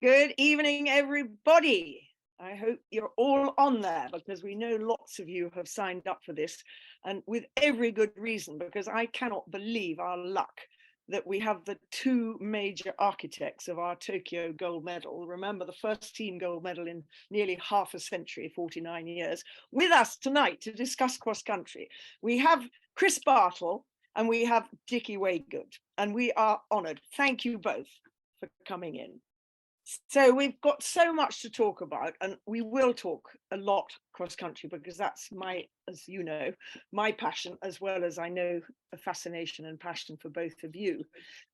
Good evening, everybody. I hope you're all on there because we know lots of you have signed up for this, and with every good reason, because I cannot believe our luck that we have the two major architects of our Tokyo gold medal. Remember, the first team gold medal in nearly half a century, 49 years, with us tonight to discuss cross country. We have Chris Bartle and we have Dickie Waygood, and we are honored. Thank you both for coming in. So we've got so much to talk about, and we will talk a lot cross country because that's my, as you know, my passion, as well as I know a fascination and passion for both of you.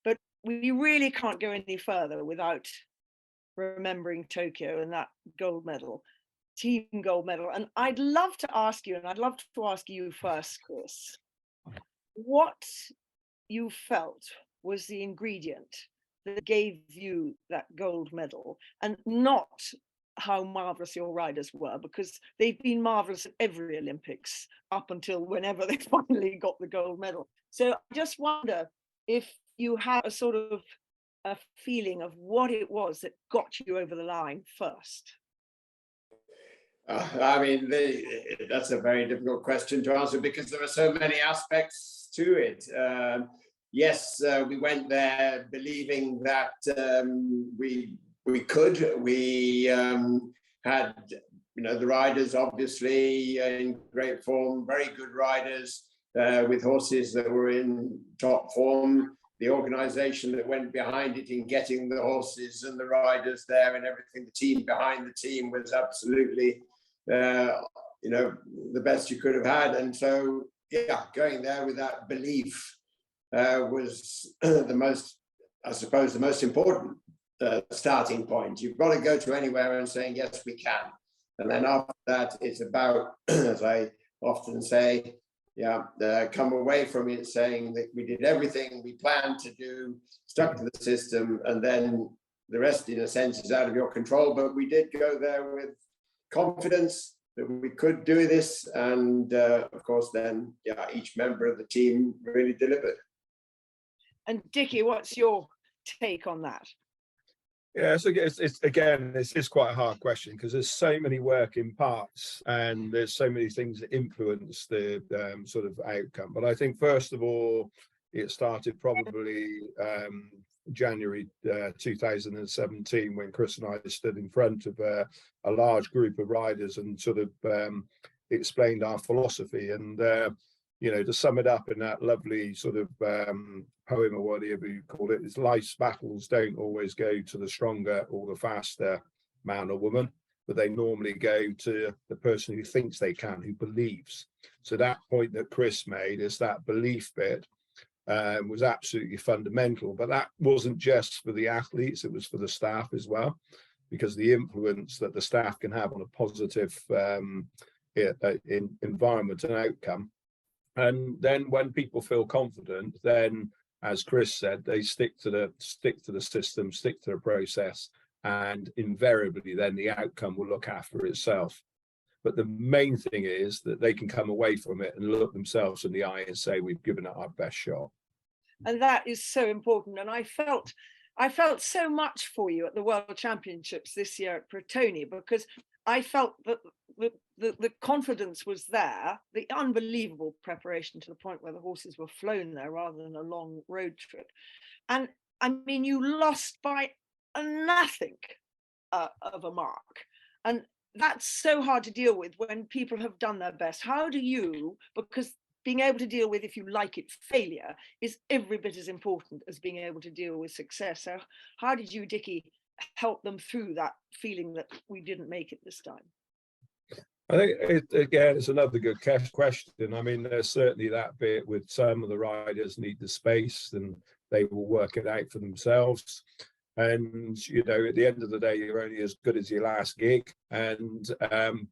But we really can't go any further without remembering Tokyo and that gold medal, team gold medal. And I'd love to ask you, and I'd love to ask you first, Chris, what you felt was the ingredient that gave you that gold medal, and not how marvelous your riders were, because they've been marvelous at every Olympics up until whenever they finally got the gold medal. So I just wonder if you have a sort of a feeling of what it was that got you over the line first. I mean, that's a very difficult question to answer because there are so many aspects to it. Yes, we went there believing that we could. We had, the riders obviously in great form, very good riders with horses that were in top form. The organisation that went behind it in getting the horses and the riders there and everything, the team behind the team was absolutely, the best you could have had. And so, yeah, going there with that belief was the most important starting point. You've got to go to anywhere and saying, yes, we can. And then after that, it's about, as I often say, come away from it saying that we did everything we planned to do, stuck to the system, and then the rest, in a sense, is out of your control. But we did go there with confidence that we could do this. And of course, then, each member of the team really delivered. And Dickie, what's your take on that? Yeah, so it's quite a hard question because there's so many working parts and there's so many things that influence the sort of outcome. But I think first of all, it started probably January 2017 when Chris and I stood in front of a large group of riders and sort of explained our philosophy. And to sum it up in that lovely sort of poem or whatever you call it, is life's battles don't always go to the stronger or the faster man or woman, but they normally go to the person who thinks they can, who believes. So that point that Chris made is that belief bit was absolutely fundamental, but that wasn't just for the athletes, it was for the staff as well, because the influence that the staff can have on a positive environment and outcome. And then when people feel confident, then, as Chris said, they stick to the system, stick to the process, and invariably then the outcome will look after itself. But the main thing is that they can come away from it and look themselves in the eye and say, we've given it our best shot. And that is so important. And I felt so much for you at the World Championships this year at Protoni, because I felt that the confidence was there, the unbelievable preparation to the point where the horses were flown there rather than a long road trip. And I mean, you lost by nothing of a mark. And that's so hard to deal with when people have done their best. How do you, because being able to deal with, if you like it, failure is every bit as important as being able to deal with success. So how did you, Dickie, help them through that feeling that we didn't make it this time? I think, it's another good question. I mean, there's certainly that bit with some of the riders need the space and they will work it out for themselves. And, at the end of the day, you're only as good as your last gig. And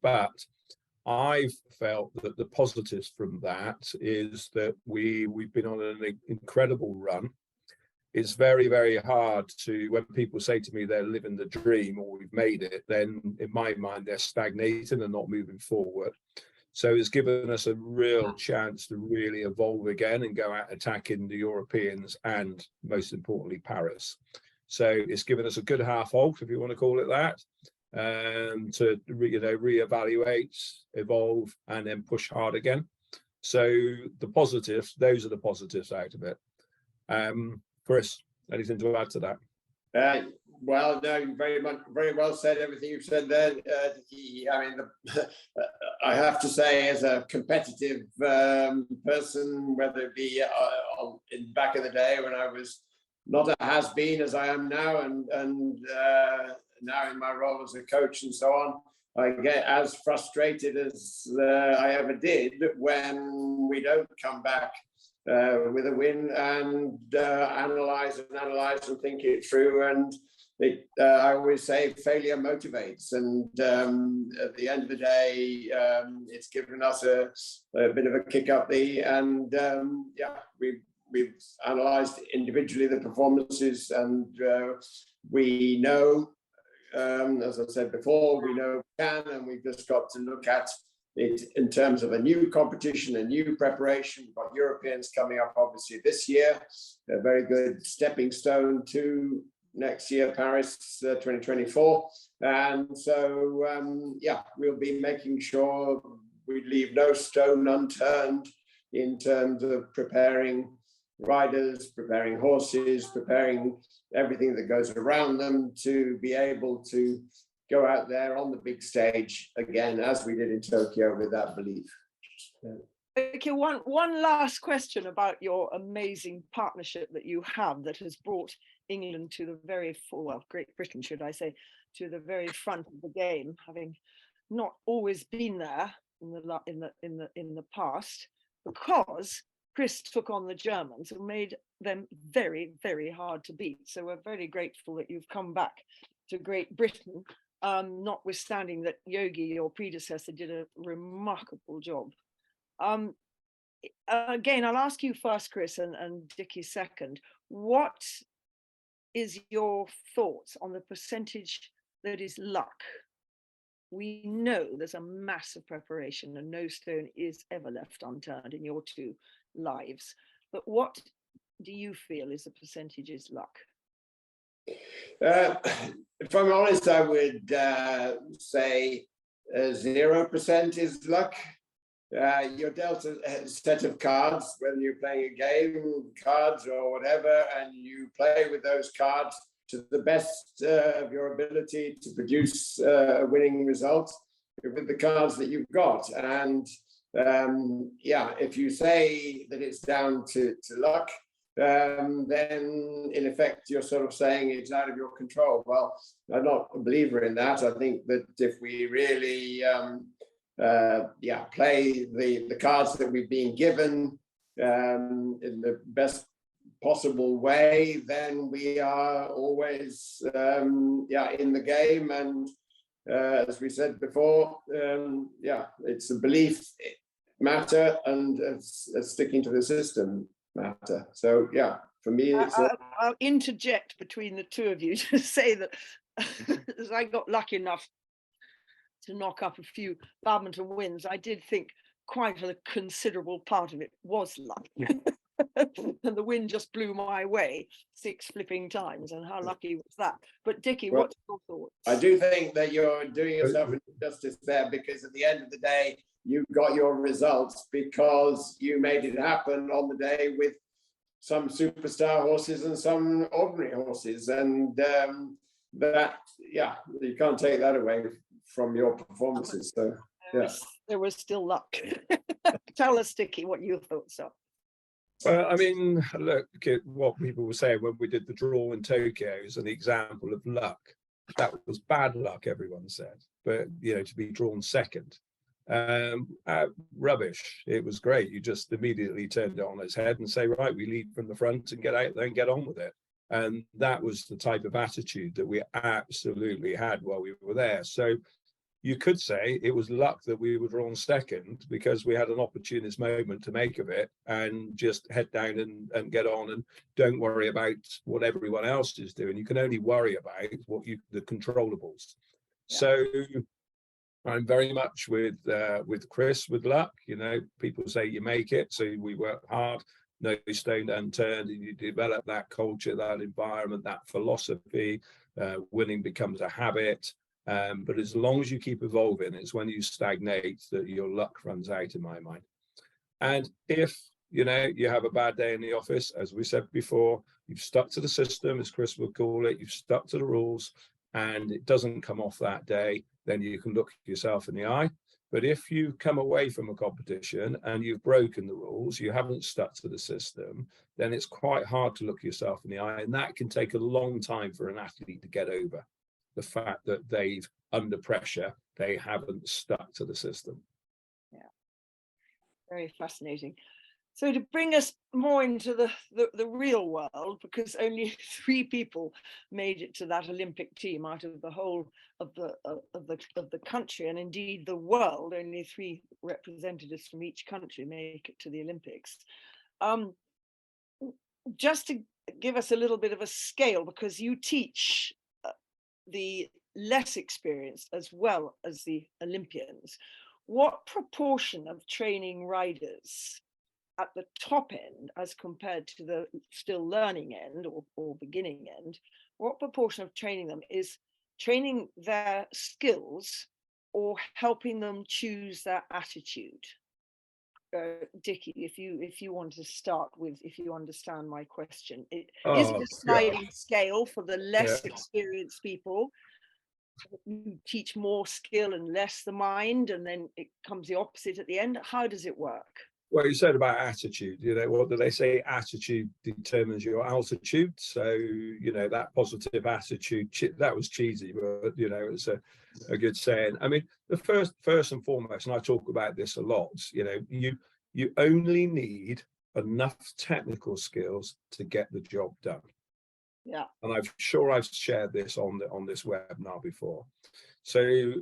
but I've felt that the positives from that is that we've been on an incredible run. It's very, very hard to, when people say to me they're living the dream or we've made it, then in my mind they're stagnating and not moving forward. So it's given us a real chance to really evolve again and go out attacking the Europeans and most importantly Paris. So it's given us a good half halt, if you want to call it that, to reevaluate, evolve, and then push hard again. So the positives, those are the positives out of it. Chris, anything to add to that? Well, no, very well said. Everything you've said there. I mean, I have to say, as a competitive person, whether it be in back in the day when I was not a has-been as I am now, and now in my role as a coach and so on, I get as frustrated as I ever did when we don't come back with a win and analyze and think it through. And I always say failure motivates, and at the end of the day, it's given us a bit of a kick up and we've analysed individually the performances, and we know, as I said before, we know we can, and we've just got to look at it in terms of a new competition, a new preparation. We've got Europeans coming up, obviously, this year, a very good stepping stone to next year, Paris 2024. And so, we'll be making sure we leave no stone unturned in terms of preparing riders, preparing horses, preparing everything that goes around them to be able to go out there on the big stage again, as we did in Tokyo, with that belief. Okay, one last question about your amazing partnership that you have that has brought England to the Great Britain, should I say, to the very front of the game, having not always been there in the past, because Chris took on the Germans and made them very, very hard to beat. So we're very grateful that you've come back to Great Britain, notwithstanding that Yogi, your predecessor, did a remarkable job. Again, I'll ask you first, Chris, and Dickie second. What is your thoughts on the percentage that is luck? We know there's a massive preparation and no stone is ever left unturned in your two lives. But what do you feel is the percentage is luck? If I'm honest, I would say 0% is luck. You're dealt a set of cards, whether you're playing a game, cards or whatever, and you play with those cards to the best of your ability to produce a winning result with the cards that you've got. And if you say that it's down to luck, then in effect you're sort of saying it's out of your control. Well, I'm not a believer in that. I think that if we really play the cards that we've been given in the best possible way, then we are always in the game. And as we said before, it's a belief matter and sticking to the system matter. So for me, it's I'll interject between the two of you to say that as I got lucky enough to knock up a few badminton wins, I did think quite a considerable part of it was luck. And the wind just blew my way 6 flipping times, and how lucky was that? But Dickie, what's your thoughts? I do think that you're doing yourself injustice there, because at the end of the day, you got your results because you made it happen on the day with some superstar horses and some ordinary horses, and that you can't take that away from your performances. So there was still luck. Tell us, Dickie, what your thoughts are. I mean, look at what people were saying when we did the draw in Tokyo as an example of luck. That was bad luck, everyone said. But, to be drawn second, rubbish. It was great. You just immediately turned it on its head and say, right, we lead from the front and get out there and get on with it. And that was the type of attitude that we absolutely had while we were there. So you could say it was luck that we were drawn second, because we had an opportunist moment to make of it and just head down and get on, and don't worry about what everyone else is doing. You can only worry about the controllables. Yeah. So I'm very much with Chris with luck. People say you make it, so we work hard. no stone unturned, and you develop that culture, that environment, that philosophy. Winning becomes a habit. But as long as you keep evolving, it's when you stagnate that your luck runs out, in my mind. And if you have a bad day in the office, as we said before, you've stuck to the system, as Chris would call it, you've stuck to the rules, and it doesn't come off that day, then you can look yourself in the eye. But if you come away from a competition and you've broken the rules, you haven't stuck to the system, then it's quite hard to look yourself in the eye. And that can take a long time for an athlete to get over the fact that they've, under pressure, they haven't stuck to the system. Yeah, very fascinating. So to bring us more into the real world, because only 3 people made it to that Olympic team out of the whole of the country, and indeed the world, only 3 representatives from each country make it to the Olympics. Just to give us a little bit of a scale, because you teach the less experienced as well as the Olympians, what proportion of training riders at the top end as compared to the still learning end or beginning end, what proportion of training them is training their skills or helping them choose their attitude? Dickie, if you want to start with, if you understand my question, is it a sliding scale for the less experienced people? You teach more skill and less the mind, and then it comes the opposite at the end? How does it work? Well, you said about attitude, what do they say? Attitude determines your altitude. So, that positive attitude, that was cheesy, but, it's a good saying. I mean, the first and foremost, and I talk about this a lot, you only need enough technical skills to get the job done. Yeah. And I'm sure I've shared this on this webinar before. So,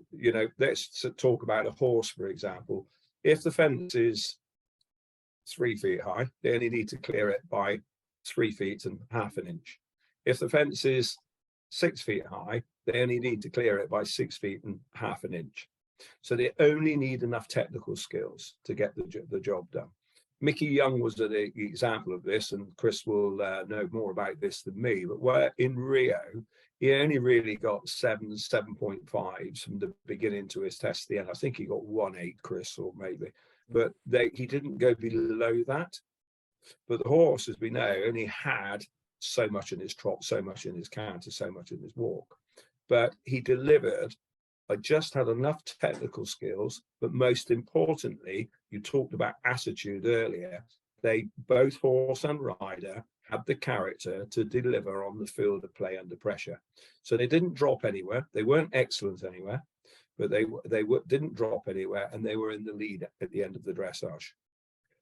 let's talk about a horse, for example. If the fence is 3 feet high, they only need to clear it by 3 feet and half an inch. If the fence is 6 feet high, they only need to clear it by 6 feet and half an inch. So they only need enough technical skills to get the job done. Mickey Young was an example of this, and Chris will know more about this than me, but where in Rio, he only really got 7.5s from the beginning to his test at the end. I think he got 1.8, Chris, or maybe. But he didn't go below that. But the horse, as we know, only had so much in his trot, so much in his canter, so much in his walk. But he delivered. I just had enough technical skills, but most importantly, you talked about attitude earlier. They, both horse and rider, had the character to deliver on the field of play under pressure. So they didn't drop anywhere. They weren't excellent anywhere, but they didn't drop anywhere, and they were in the lead at the end of the dressage.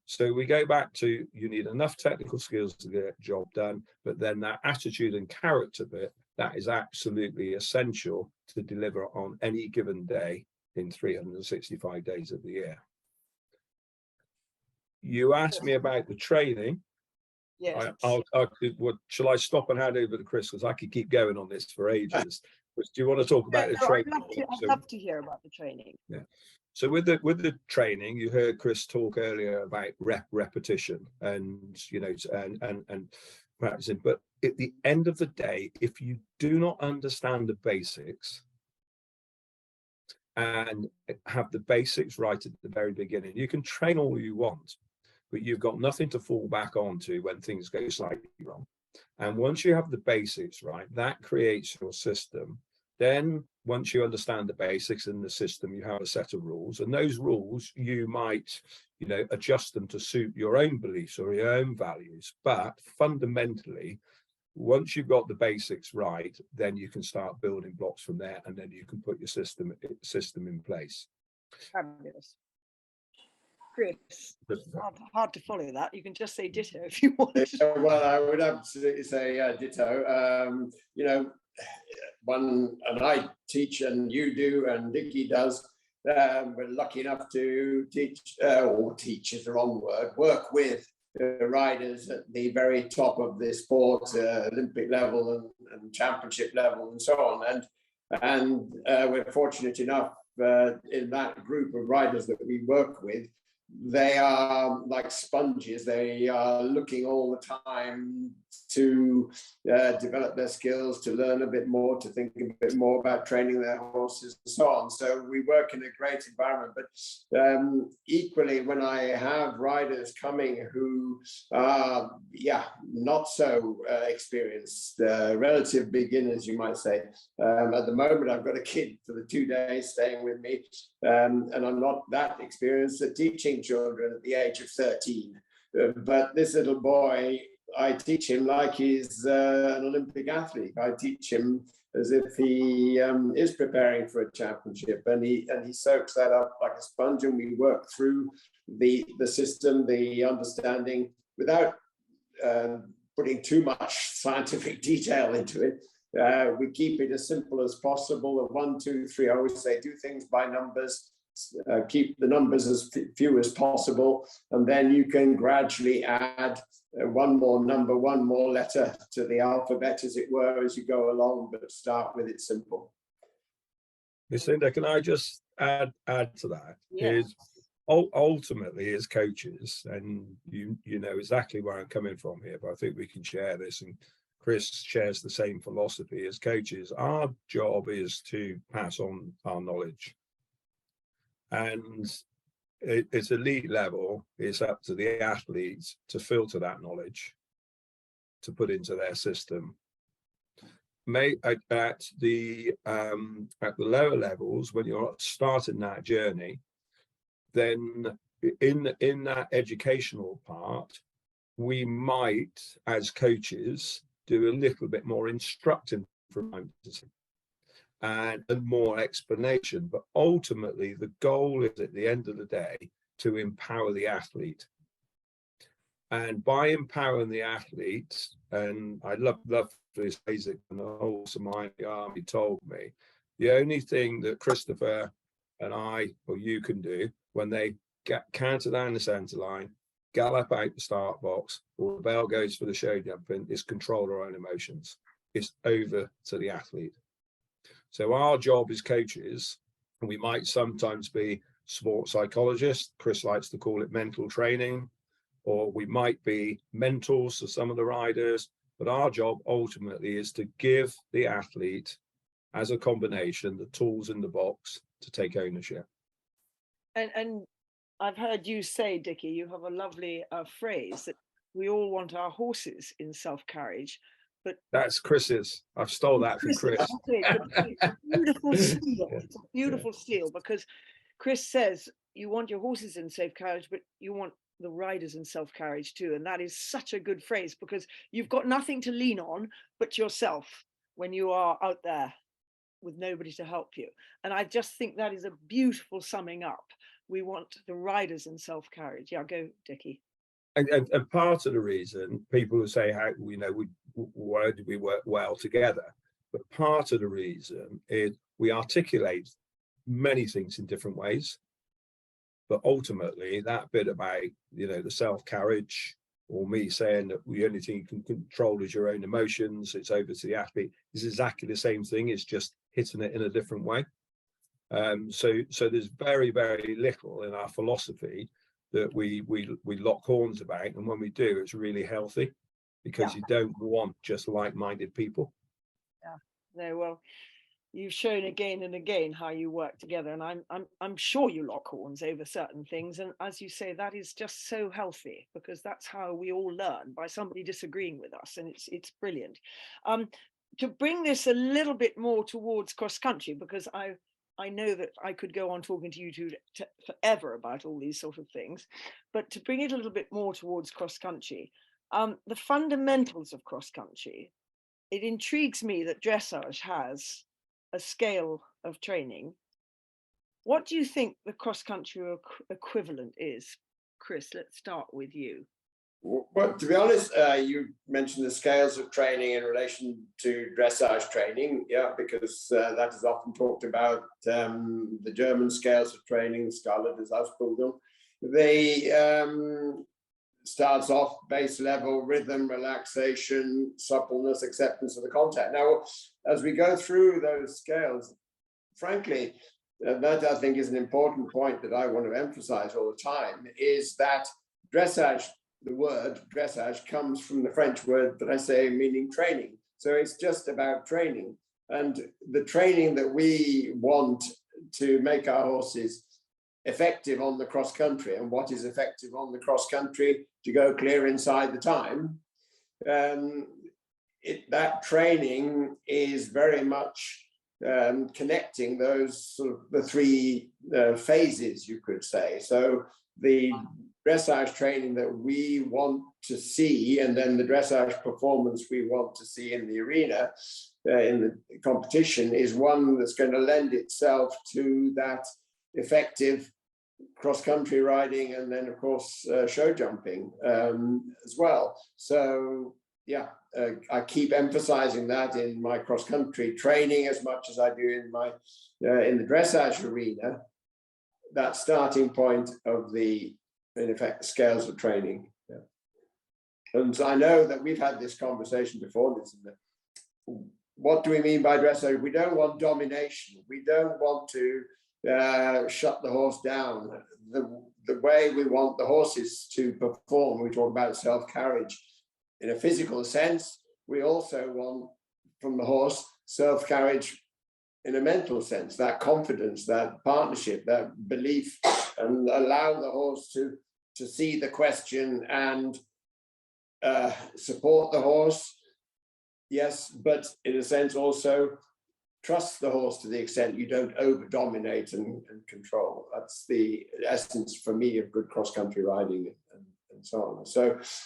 So we go back to, you need enough technical skills to get the job done, but then that attitude and character bit, that is absolutely essential to deliver on any given day in 365 days of the year. You asked me about the training. Yes. Shall I stop and hand over to Chris? Because I could keep going on this for ages. Do you want to talk about the training? I'd love to hear about the training. Yeah. So with the training, you heard Chris talk earlier about repetition and and practicing. But at the end of the day, if you do not understand the basics and have the basics right at the very beginning, you can train all you want, but you've got nothing to fall back onto when things go slightly wrong. And once you have the basics right, that creates your system. Then once you understand the basics in the system, you have a set of rules, and those rules you might, adjust them to suit your own beliefs or your own values. But fundamentally, once you've got the basics right, then you can start building blocks from there, and then you can put your system in place. Fabulous. Chris, hard to follow that. You can just say ditto if you want. Well, I would absolutely say ditto. And I teach, and you do, and Dickie does. We're lucky enough to teach, or teach is the wrong word, work with the riders at the very top of the sport, Olympic level and championship level, and so on. And we're fortunate enough in that group of riders that we work with they are like sponges. They are looking all the time to develop their skills, to learn a bit more, to think a bit more about training their horses and so on. So we work in a great environment. But equally, when I have riders coming who are, not so experienced, relative beginners, you might say. At the moment, I've got a kid for the 2 days staying with me, and I'm not that experienced at teaching children at the age of 13. But this little boy, I teach him like he's an Olympic athlete. I teach him as if he is preparing for a championship, and he soaks that up like a sponge, and we work through the system, the understanding, without putting too much scientific detail into it. We keep it as simple as possible. Of 1, 2, 3. I always say, do things by numbers. Keep the numbers as few as possible, and then you can gradually add one more number, one more letter to the alphabet, as it were, as you go along, but start with it simple. Lucinda, can I just add to that? Yeah. Is ultimately, as coaches, and you know exactly where I'm coming from here, but I think we can share this, and Chris shares the same philosophy. As coaches, our job is to pass on our knowledge. And it's elite level. It's up to the athletes to filter that knowledge, to put into their system. At the lower levels, when you're starting that journey, then in that educational part, we might, as coaches, do a little bit more instructing from time to time. And more explanation, but ultimately the goal is, at the end of the day, to empower the athlete. And by empowering the athlete, and I love this phrase that an old Somali army told me, the only thing that Christopher and I or you can do when they canter down the centre line, gallop out the start box, or the bell goes for the show jumping, is control our own emotions. It's over to the athlete. So our job as coaches, and we might sometimes be sports psychologists, Chris likes to call it mental training, or we might be mentors to some of the riders, but our job ultimately is to give the athlete, as a combination, the tools in the box to take ownership. And I've heard you say, Dickie, you have a lovely phrase that we all want our horses in self-carriage. But that's Chris's. I've stole that from Chris. It's a beautiful steal. It's a beautiful steal, because Chris says you want your horses in safe carriage, but you want the riders in self-carriage too. And that is such a good phrase, because you've got nothing to lean on but yourself when you are out there with nobody to help you. And I just think that is a beautiful summing up. We want the riders in self-carriage. Yeah, go, Dickie. And part of the reason people will say, how, why do we work well together? But part of the reason is we articulate many things in different ways. But ultimately, that bit about, the self-carriage, or me saying that the only thing you can control is your own emotions, it's over to the athlete, is exactly the same thing. It's just hitting it in a different way. So there's very, very little in our philosophy that we lock horns about, and when we do, it's really healthy, because you don't want just like-minded people. No, well, you've shown again and again how you work together, and I'm sure you lock horns over certain things, and as you say, that is just so healthy, because that's how we all learn, by somebody disagreeing with us, and it's brilliant. To bring this a little bit more towards cross country, because I know that I could go on talking to you two forever about all these sort of things, but to bring it a little bit more towards cross country, the fundamentals of cross country, it intrigues me that dressage has a scale of training. What do you think the cross country equivalent is? Chris, let's start with you. Well, to be honest, you mentioned the scales of training in relation to dressage training, because that is often talked about, the German scales of training, Scarlet as Ausbildung. They starts off base level, rhythm, relaxation, suppleness, acceptance of the contact. Now, as we go through those scales, frankly, that I think is an important point that I want to emphasize all the time, is that dressage, the word dressage, comes from the French word dresser, meaning training. So it's just about training. And the training that we want to make our horses effective on the cross country, and what is effective on the cross country to go clear inside the time, that training is very much connecting those sort of the three phases, you could say. So the dressage training that we want to see, and then the dressage performance we want to see in the arena, in the competition, is one that's going to lend itself to that effective cross-country riding, and then of course show jumping as well. So yeah, I keep emphasizing that in my cross-country training as much as I do in my in the dressage arena, that starting point of the, in effect, scales of training. Yeah. And I know that we've had this conversation before, Lucinda. What do we mean by dressage? We don't want domination. We don't want to shut the horse down. The way we want the horses to perform, we talk about self-carriage in a physical sense. We also want from the horse self-carriage in a mental sense, that confidence, that partnership, that belief, and allow the horse to see the question and support the horse. Yes, but in a sense also trust the horse to the extent you don't over dominate and control. That's the essence for me of good cross-country riding and so on. So